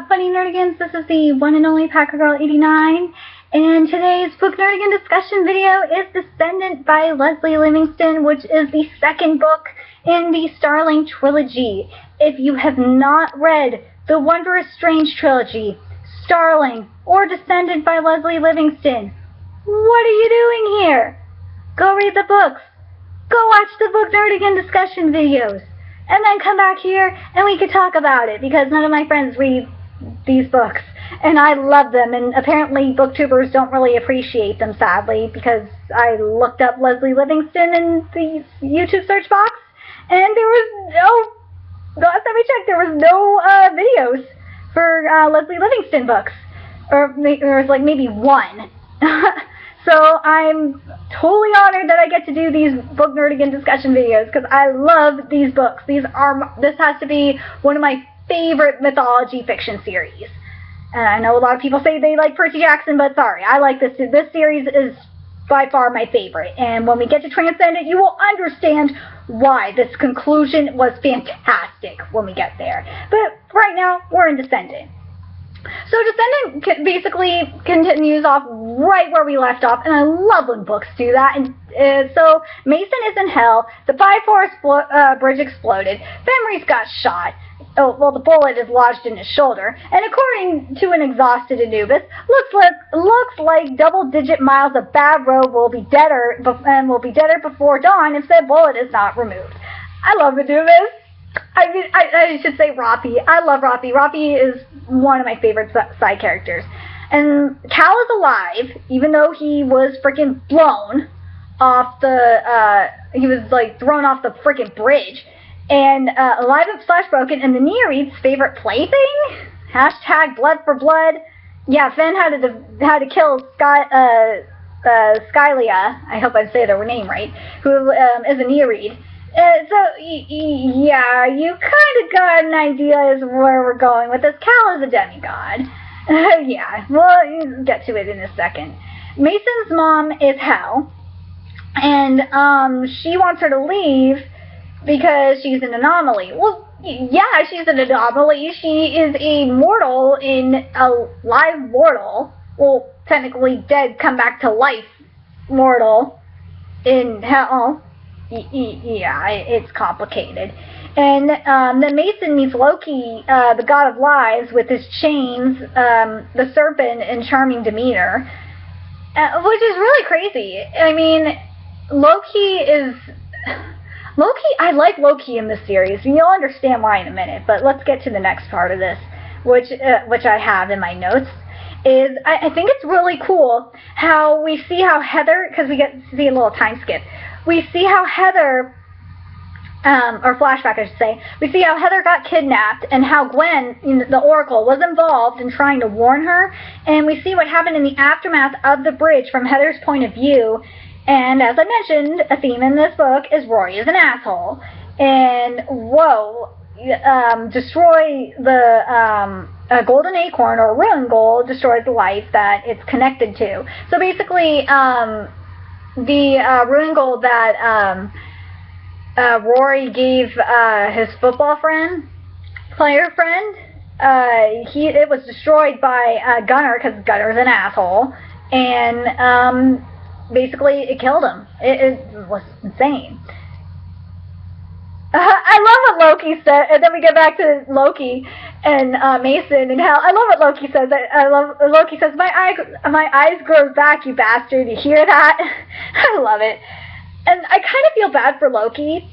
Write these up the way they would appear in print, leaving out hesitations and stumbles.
Funny Nerdigans, this is the one and only Packer Girl 89, and today's book nerdigan discussion video is Descendant by Lesley Livingston, which is the second book in the Starling Trilogy. If you have not read the Wondrous Strange Trilogy, Starling, or Descendant by Lesley Livingston, what are you doing here? Go read the books. Go watch the book nerdigan discussion videos. And then come back here and we can talk about it, because none of my friends read these books. And I love them, and apparently booktubers don't really appreciate them, sadly, because I looked up Lesley Livingston in the YouTube search box, and there was no, last time I checked, there was no videos for Lesley Livingston books. Or there was like maybe one. So I'm totally honored that I get to do these book nerdigan discussion videos, because I love these books. This has to be one of my favorite mythology fiction series. And I know a lot of people say they like Percy Jackson, but sorry, I like this. This series is by far my favorite. And when we get to Transcendent, you will understand why this conclusion was fantastic when we get there. But right now, we're in Descendant. So Descendant basically continues off right where we left off, and I love when books do that. And so Mason is in hell, the Bifrost bridge exploded, Fenris got shot, the bullet is lodged in his shoulder, and according to an exhausted Anubis, looks like double-digit miles of bad road will be deader before dawn if said bullet is not removed. I love Anubis. I mean, I should say Rafi. I love Rafi. Rafi is one of my favorite side characters. And Cal is alive, even though he was freaking blown off he was like thrown off the freaking bridge. And alive and broken, and the Nereid's favorite plaything? Hashtag blood for blood. Yeah, Fenn had to kill Skylia, I hope I say their name right, who is a Nereid. So, yeah, you kind of got an idea as to where we're going with this. Cal is a demigod. Yeah, we'll get to it in a second. Mason's mom is Hel, and she wants her to leave because she's an anomaly. Well, yeah, she's an anomaly. She is a mortal in a live mortal. Well, technically dead, come back to life mortal in Hell. Yeah, it's complicated. And then Mason meets Loki, the god of lies, with his chains, the serpent, and charming demeanor, which is really crazy. I mean, I like Loki in this series, and you'll understand why in a minute, but let's get to the next part of this, which I have in my notes. I think it's really cool how we see how Heather, because we get to see a little time skip, we see how Heather, or flashback I should say, we see how Heather got kidnapped and how Gwen, the Oracle, was involved in trying to warn her, and we see what happened in the aftermath of the bridge from Heather's point of view. And as I mentioned, a theme in this book is Rory is an asshole. And whoa, destroy the golden acorn, or ruin gold, destroys the life that it's connected to. So basically, the ruin gold that Rory gave his football player friend, it was destroyed by Gunnar, because Gunnar's an asshole, and basically it killed him. It was insane. I love what Loki said, and then we get back to Loki and Mason and Hel. I love what Loki says. Loki says, my eyes grow back, you bastard. You hear that? I love it. And I kind of feel bad for Loki.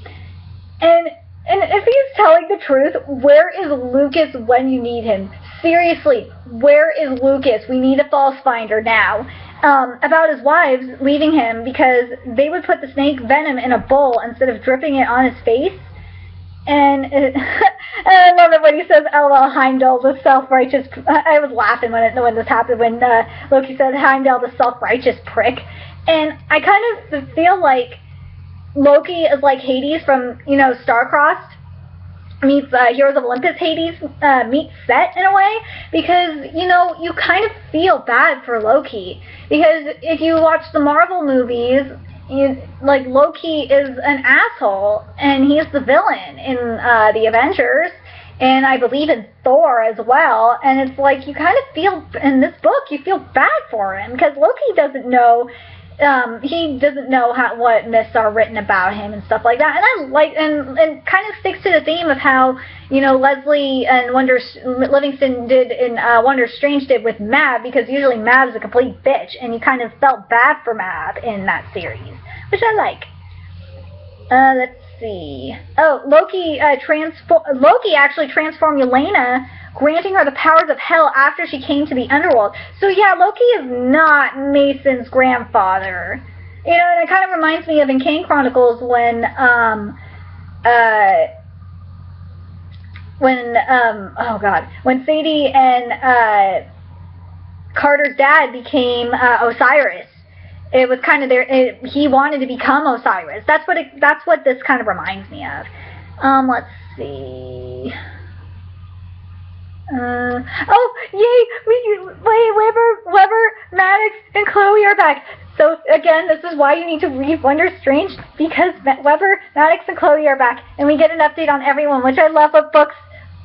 And if he's telling the truth, where is Lucas when you need him? Seriously, where is Lucas? We need a false finder now. About his wives leaving him because they would put the snake venom in a bowl instead of dripping it on his face. And I love it when he says, "LOL, Heimdall, the self-righteous." I was laughing when this happened, when Loki said, "Heimdall, the self-righteous prick." And I kind of feel like Loki is like Hades from, Star-Crossed meets Heroes of Olympus. Hades meets Set in a way, because you kind of feel bad for Loki, because if you watch the Marvel movies, Loki is an asshole and he's the villain in the Avengers, and I believe in Thor as well. And it's like you kind of feel in this book, you feel bad for him because Loki doesn't know. He doesn't know what myths are written about him and stuff like that. And I like and kind of sticks to the theme of how, you know, Lesley and Livingston did in Wonder Strange did with Mab, because usually Mab's a complete bitch, and you kind of felt bad for Mab in that series, which I like. Let's see. Oh, Loki actually transformed Yelena, granting her the powers of hell after she came to the underworld. So yeah, Loki is not Mason's grandfather. You know, and it kind of reminds me of in Kane Chronicles when Sadie and Carter's dad became Osiris. It was kind of he wanted to become Osiris. That's what this kind of reminds me of. Let's see. Weber, Maddux, and Chloe are back. So again, this is why you need to read Wonder Strange, because Weber, Maddux, and Chloe are back, and we get an update on everyone, which I love what books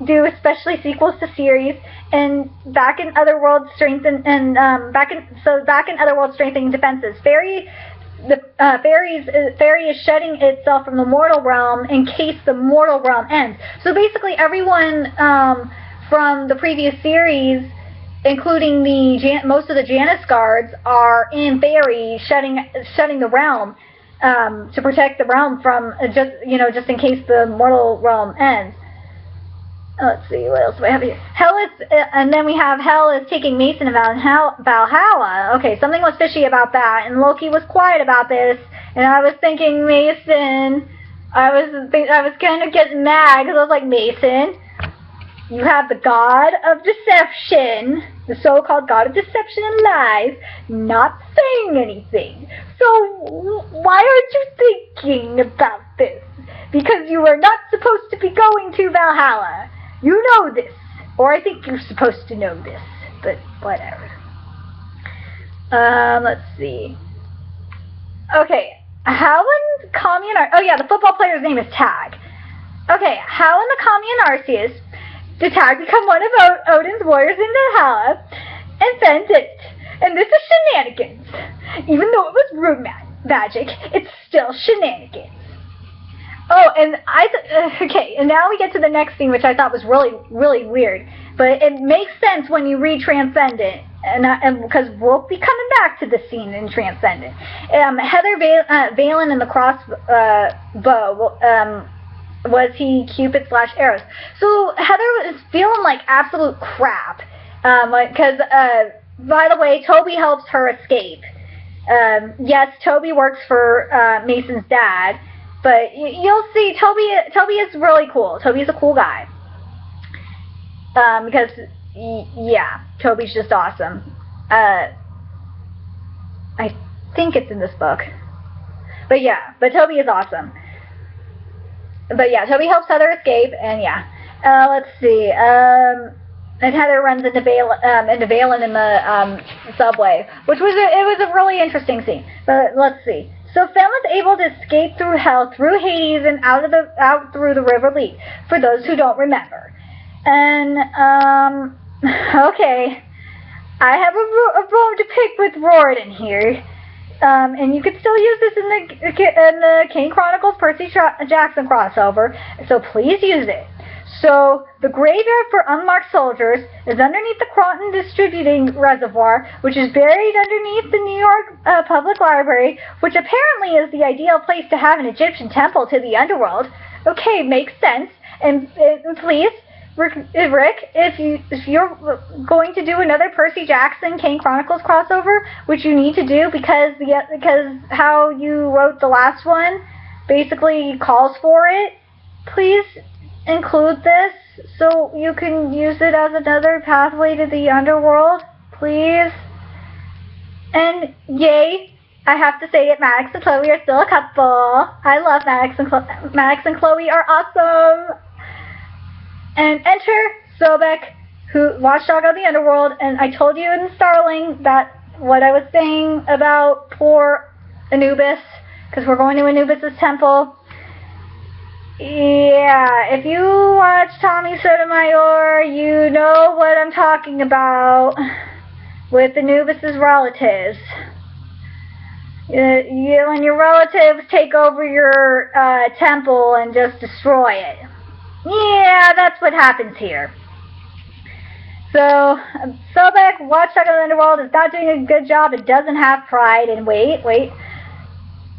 do, especially sequels to series. And back in Otherworld strengthening defenses. Fairy is shutting itself from the mortal realm in case the mortal realm ends. So basically, everyone from the previous series, including most of the Janus guards, are in Fairy shutting the realm to protect the realm from just in case the mortal realm ends. Let's see, what else do I have here? And then we have Hell is taking Mason to Valhalla. Okay, something was fishy about that, and Loki was quiet about this, and I was thinking Mason. I was kind of getting mad because I was like, Mason, you have the god of deception, the so-called god of deception and lies, not saying anything. So why aren't you thinking about this? Because you are not supposed to be going to Valhalla. You know this. Or I think you're supposed to know this. But whatever. Let's see. Okay. How in Commune... Oh yeah, the football player's name is Tag. Okay, how in the Commune Arceus did Tag become one of Odin's warriors in Valhalla and then didn't? And this is shenanigans. Even though it was room magic, it's still shenanigans. Oh, and okay, and now we get to the next scene, which I thought was really, really weird. But it makes sense when you read Transcendent, and because we'll be coming back to this scene in Transcendent. Heather Valen in the crossbow, was he Cupid/Eros? So Heather was feeling like absolute crap, because, by the way, Toby helps her escape. Yes, Toby works for Mason's dad. But you'll see, Toby is really cool. Toby's a cool guy. Because, yeah, Toby's just awesome. I think it's in this book. But yeah, Toby is awesome. But yeah, Toby helps Heather escape, and yeah. Let's see. And Heather runs into Valen in the subway, which was a really interesting scene. But let's see. So Fenn was able to escape through hell, through Hades, and out through the River Lee, for those who don't remember. And, okay, I have a bone to pick with Rorden here. And you could still use this in the Kane Chronicles Percy Jackson crossover, so please use it. So, the graveyard for unmarked soldiers is underneath the Croton Distributing Reservoir, which is buried underneath the New York Public Library, which apparently is the ideal place to have an Egyptian temple to the underworld. Okay, makes sense. And please, Rick, if you're going to do another Percy Jackson Kane Chronicles crossover, which you need to do because how you wrote the last one basically calls for it, please include this so you can use it as another pathway to the underworld, please. And yay, I have to say it, Maddux and Chloe are still a couple. I love Maddux and Chloe are awesome. And enter Sobek, who watchdog of the underworld. And I told you in Starling that what I was saying about poor Anubis, because we're going to Anubis' temple. Yeah, if you watch Tommy Sotomayor, you know what I'm talking about with Anubis's relatives. You and your relatives take over your temple and just destroy it. Yeah, that's what happens here. So, Sobek, Watchdog of the Underworld, is not doing a good job. It doesn't have pride. And wait.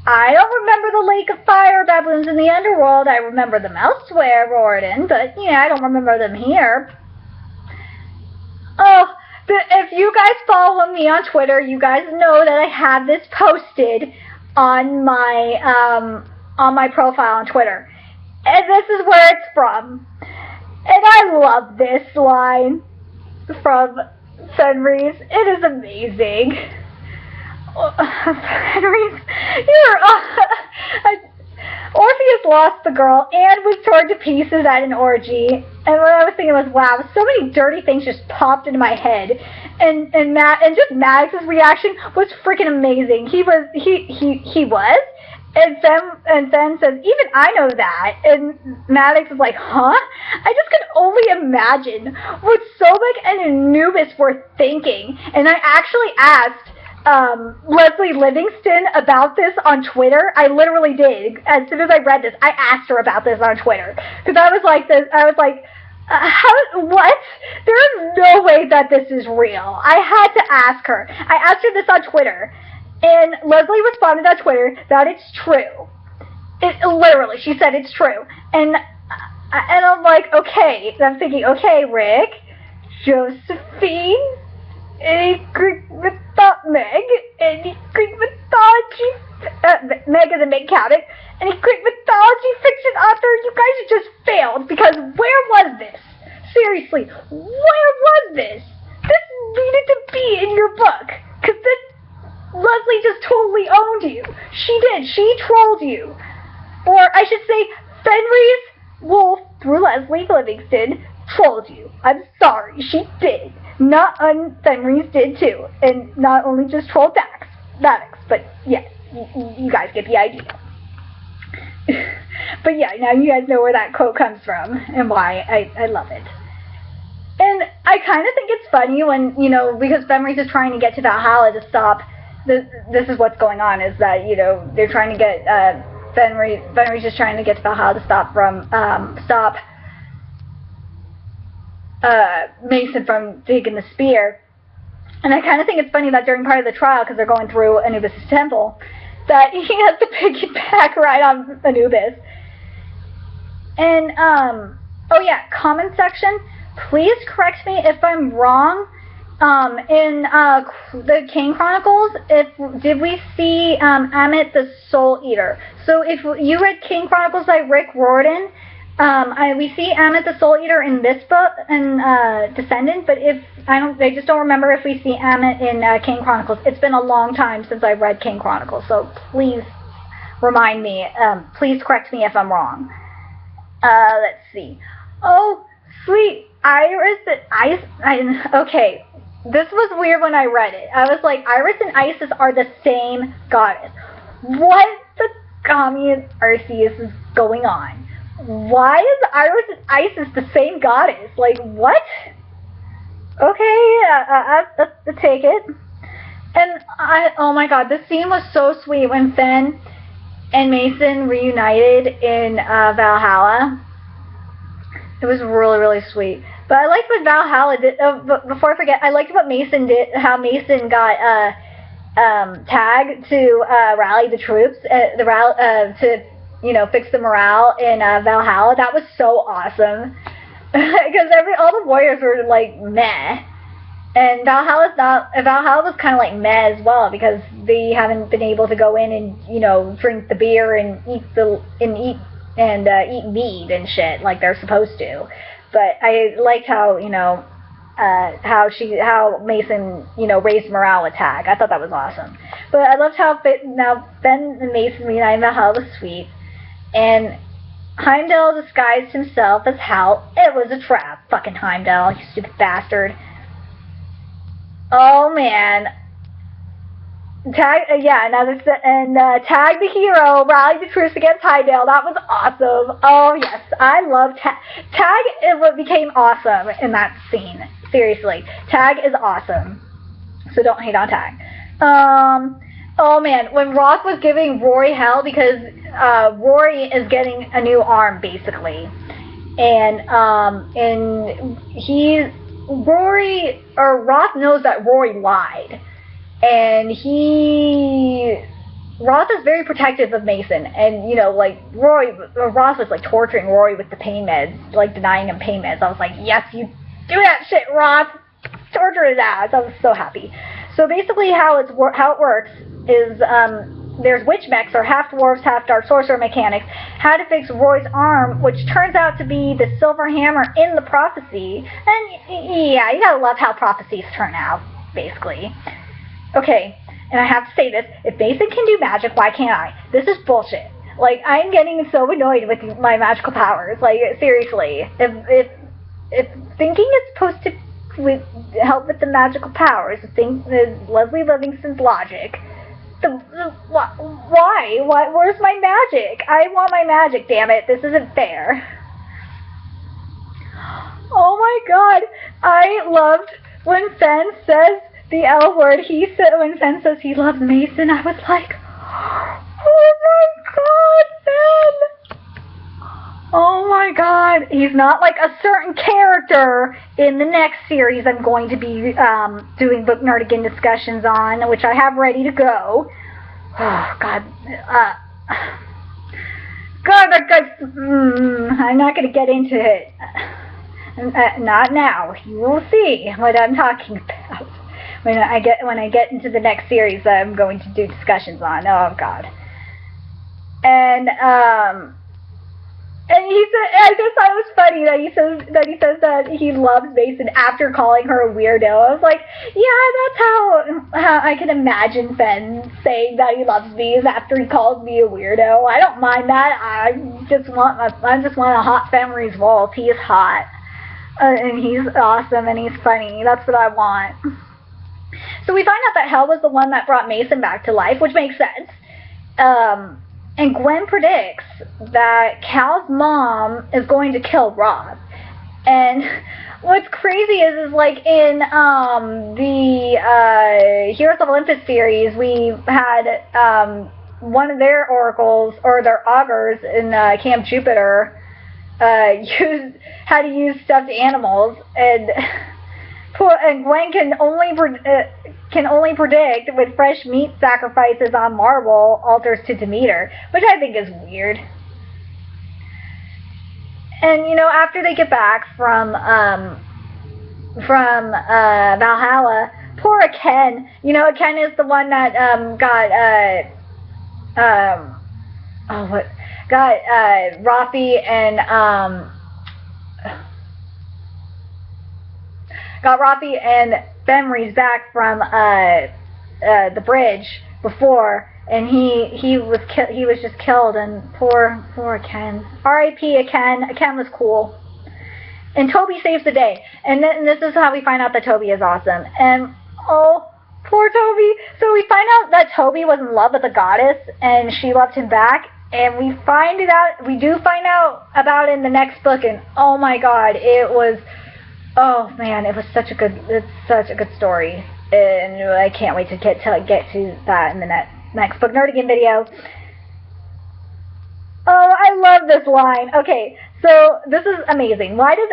I don't remember the Lake of Fire baboons in the Underworld. I remember them elsewhere, Rorden, but, I don't remember them here. Oh, if you guys follow me on Twitter, you guys know that I have this posted on my profile on Twitter. And this is where it's from. And I love this line from Fenris. It is amazing. Fenris, Orpheus lost the girl and was torn to pieces at an orgy. And what I was thinking was, wow, so many dirty things just popped into my head. And just Maddux's reaction was freaking amazing. He was. And Fen says, even I know that. And Maddux is like, huh? I just could only imagine what Sobek and Anubis were thinking. And I actually asked Lesley Livingston about this on Twitter. I literally did. As soon as I read this, I asked her about this on Twitter. Because I was like, what? There is no way that this is real. I had to ask her. I asked her this on Twitter. And Lesley responded on Twitter that it's true. Literally, she said it's true. And I'm like, okay. And I'm thinking, okay, Rick, Josephine, any Greek Meg, any Greek mythology, Meg is a main character, any Greek mythology fiction author, you guys just failed, because where was this? Seriously, where was this? This needed to be in your book, because this Lesley just totally owned you. She did. She trolled you. Or I should say, Fenris Wolf, through Lesley Livingston, trolled you. I'm sorry. She did. Fenris did too. And not only just trolled Maddux, but yes, you guys get the idea. But yeah, now you guys know where that quote comes from and why I love it. And I kind of think it's funny when, because Fenris is trying to get to Valhalla to stop. This is what's going on, is that, they're trying to get, Fenris is trying to get to Valhalla to stop Mason from taking the spear. And I kind of think it's funny that during part of the trial, because they're going through Anubis' temple, that he has to piggyback right on Anubis. And, oh yeah, comment section, please correct me if I'm wrong. In the Kane Chronicles, did we see Amit the Soul Eater? So if you read Kane Chronicles by Rick Riordan, we see Amit the Soul Eater in this book, in Descendant, but I just don't remember if we see Amit in Kane Chronicles. It's been a long time since I read Kane Chronicles, so please remind me. Please correct me if I'm wrong. Let's see. Oh, sweet Iris and okay. This was weird when I read it. I was like, Iris and Isis are the same goddess. What the communist Arceus is going on? Why is Iris and Isis the same goddess? Like, what? Okay, I'll take it. And oh my god, this scene was so sweet when Fen and Mason reunited in Valhalla. It was really, really sweet. But I liked what Valhalla did. Before I forget, I liked what Mason did. How Mason got tagged to rally the troops, to fix the morale in Valhalla. That was so awesome because all the warriors were like meh, and Valhalla was kind of like meh as well because they haven't been able to go in and drink the beer and eat meat and shit like they're supposed to. But I liked how how Mason raised morale with tag. I thought that was awesome. But I loved how now Ben and Mason reunited in Valhalla was sweet, and Heimdall disguised himself as Hal. It was a trap. Fucking Heimdall, you stupid bastard. Oh man. Tag, Tag the hero rallied the troops against Hydale. That was awesome. Oh yes, I love Tag. Tag is what became awesome in that scene. Seriously, Tag is awesome. So don't hate on Tag. Oh man, when Roth was giving Rory hell because Rory is getting a new arm basically, and Roth knows that Rory lied. And Roth is very protective of Mason, and Roth was like torturing Rory with the pain meds, like denying him pain meds. I was like, yes, you do that shit, Roth, torture his ass. I was so happy. So basically, how it works is there's witch mechs or half dwarves, half dark sorcerer mechanics. How to fix Roy's arm, which turns out to be the silver hammer in the prophecy. And yeah, you gotta love how prophecies turn out, basically. Okay, and I have to say this, if Mason can do magic, why can't I? This is bullshit. Like, I'm getting so annoyed with my magical powers. Like, seriously. If thinking is supposed to help with the magical powers, Lesley Livingston's logic, why? Where's my magic? I want my magic, damn it. This isn't fair. Oh my god, I loved when Fen says the L word. When Fen says he loves Mason, I was like, oh my god, Fen! Oh my god. He's not like a certain character in the next series I'm going to be doing Book Nerdigan discussions on, which I have ready to go. Oh god. I'm not going to get into it. Not now. You will see what I'm talking about when I get into the next series that I'm going to do discussions on. Oh god. And he said, I just thought it was funny that he says that he loves Mason after calling her a weirdo. I was like, yeah, that's how I can imagine Fen saying that he loves me, is after he calls me a weirdo. I don't mind that. I just want a hot Fenris Waltz. He is hot. And he's awesome and he's funny. That's what I want. So we find out that Hel was the one that brought Mason back to life, which makes sense. And Gwen predicts that Cal's mom is going to kill Roth. And what's crazy is like in the Heroes of Olympus series, we had one of their oracles, or their augurs in Camp Jupiter, had to use stuffed animals, and Gwen can only predict with fresh meat sacrifices on marble altars to Demeter, which I think is weird. And after they get back from Valhalla, poor Ken. Ken is the one that got Rafi and Fenris back from the bridge before, and he was just killed, and poor Ken. R.I.P. Ken. Ken was cool. And Toby saves the day, and this is how we find out that Toby is awesome. And oh, poor Toby. So we find out that Toby was in love with a goddess, and she loved him back. And we do find out about it in the next book, and oh my god, oh man, it's such a good story, and I can't wait to get to that in the next Book Nerdigan video. Oh, I love this line. Okay, so this is amazing. Why does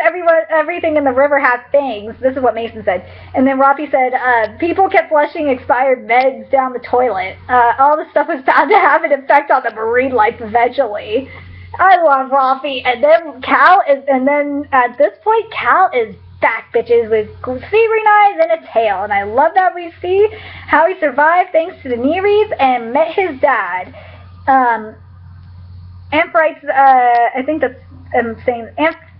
everything in the river have fangs? This is what Mason said. And then Rafi said, people kept flushing expired meds down the toilet. All this stuff was bound to have an effect on the marine life eventually. I love Rafi. And then at this point, Cal is back, bitches, with sea green eyes and a tail. And I love that we see how he survived thanks to the Nereids and met his dad. Amphrite's, I think that's, I'm saying,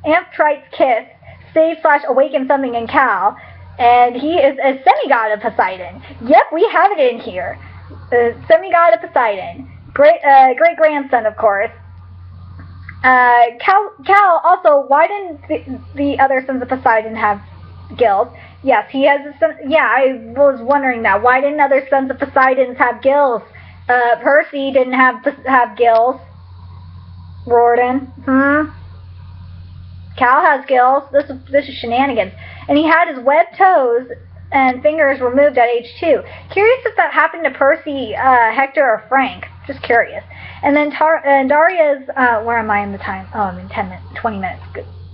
Amphrite's kiss saved/awakened something in Cal, and he is a semi-god of Poseidon. Yep, we have it in here. Semi-god of Poseidon. Great-grandson, of course. Cal, also, why didn't the other sons of Poseidon have guilds? Yes, he has a son. Yeah, I was wondering that. Why didn't other sons of Poseidon's have gills? Percy didn't have gills. Rorden. Cal has gills. This is shenanigans. And he had his webbed toes and fingers removed at age 2. Curious if that happened to Percy, Hector, or Frank. Just curious. And then Daria's, where am I in the time? Oh, I'm in 20 minutes.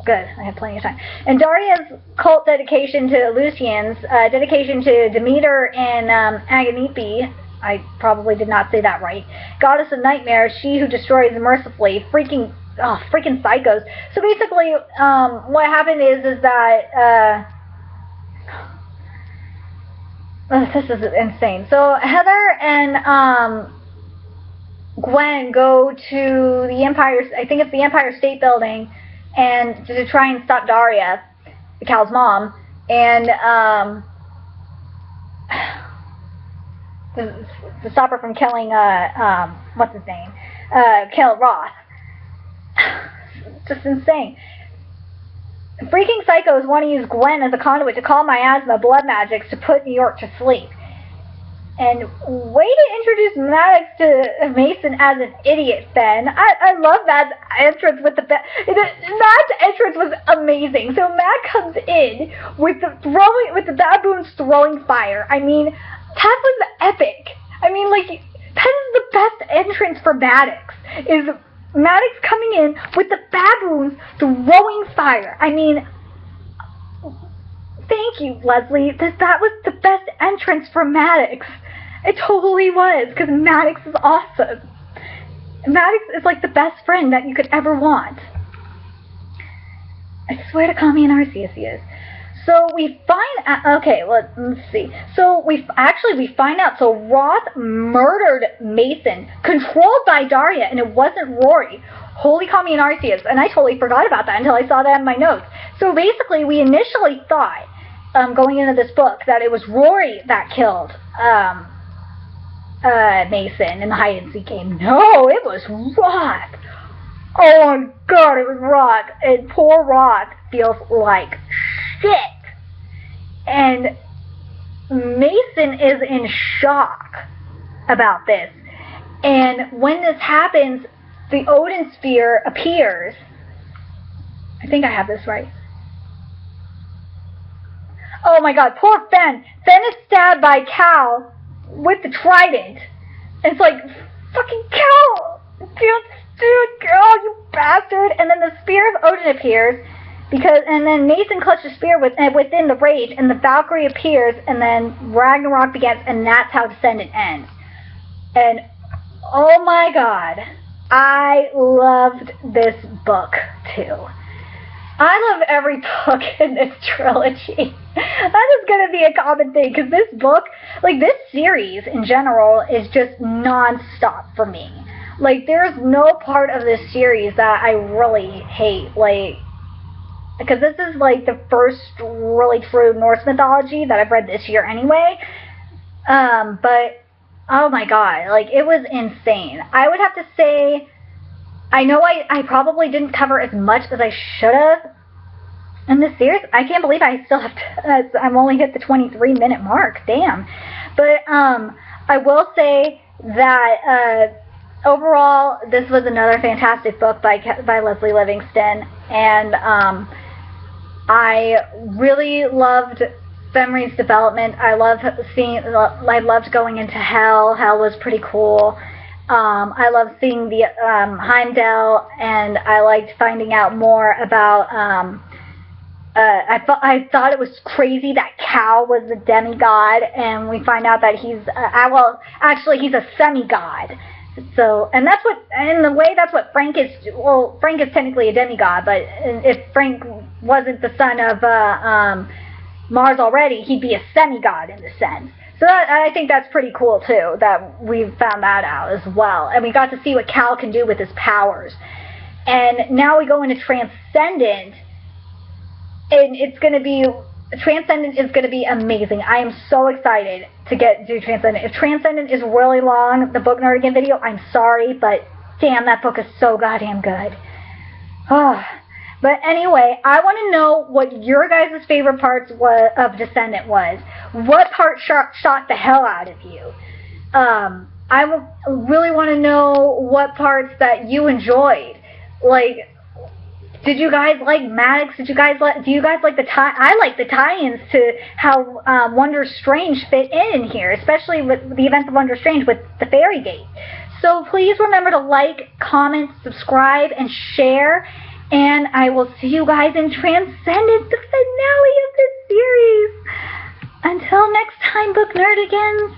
Good. I have plenty of time. And Daria's cult dedication to Lucian's, dedication to Demeter and Agnippe, I probably did not say that right. Goddess of Nightmares, she who destroys mercifully. Freaking psychos. So basically, what happened is that, this is insane. So Heather and Gwen go to the Empire, I think it's the Empire State Building, and to try and stop Daria, Cal's mom, and to stop her from killing what's his name, Kill Roth. Just insane. Freaking psychos want to use Gwen as a conduit to call miasma blood magics to put New York to sleep. And way to introduce Maddux to Mason as an idiot, Ben. I love Matt's entrance with Matt's entrance was amazing. So Matt comes in with the baboons throwing fire. I mean, that was epic. I mean, like, that is the best entrance for Maddux. Is Maddux coming in with the baboons throwing fire. I mean, thank you, Lesley. That was the best entrance for Maddux. It totally was, because Maddux is awesome. Maddux is like the best friend that you could ever want. I swear to Kami and Arceus he is. So we find out, okay, let's see. So we find out, so Roth murdered Mason, controlled by Daria, and it wasn't Rory. Holy Kami and Arceus. And I totally forgot about that until I saw that in my notes. So basically, we initially thought, going into this book, that it was Rory that killed Mason in the hide-and-seek game. No, it was Roth. Oh my god, it was Roth. And poor Roth feels like shit. And Mason is in shock about this. And when this happens, the Odin Sphere appears. I think I have this right. Oh my god, poor Fen. Fen is stabbed by Cal with the trident. And it's like, fucking Cal! Oh, you bastard! And then the Spear of Odin appears. And then Mason clutched the spear within the rage, and the Valkyrie appears, and then Ragnarok begins, and that's how Descendant ends. And, oh my god, I loved this book, too. I love every book in this trilogy. That is going to be a common thing, because this book, like, this series in general is just non-stop for me. Like, there's no part of this series that I really hate, like, because this is, like, the first really true Norse mythology that I've read this year anyway. But, oh my god, like, it was insane. I would have to say, I know I probably didn't cover as much as I should have in this series. I can't believe I still have to, I'm only hit the 23-minute mark, damn. But, I will say that, overall, this was another fantastic book by Lesley Livingston, and, I really loved Fenrir's development. I loved going into Hell. Hell was pretty cool. I loved seeing the Heimdall, and I liked finding out more about. I thought it was crazy that Cal was a demigod, and we find out that he's actually he's a semi-god. So, and that's what, in a way, that's what Frank is. Well, Frank is technically a demigod, but if Frank wasn't the son of Mars already, he'd be a semi-god in a sense. So I think that's pretty cool, too, that we found that out as well. And we got to see what Cal can do with his powers. And now we go into Transcendent, and it's going to be, Transcendent is going to be amazing. I am so excited to do Transcendent. If Transcendent is really long, the Book Nerdigan video, I'm sorry, but damn, that book is so goddamn good. Oh, But anyway, I want to know what your guys' favorite parts of Descendant was. What part shocked the hell out of you? I really want to know what parts that you enjoyed. Like, did you guys like Maddux? Do you guys like the tie? I like the tie-ins to how Wonder Strange fit in here, especially with the events of Wonder Strange with the Fairy Gate. So please remember to like, comment, subscribe, and share. And I will see you guys in Transcendent, the finale of this series. Until next time, Book Nerdigans.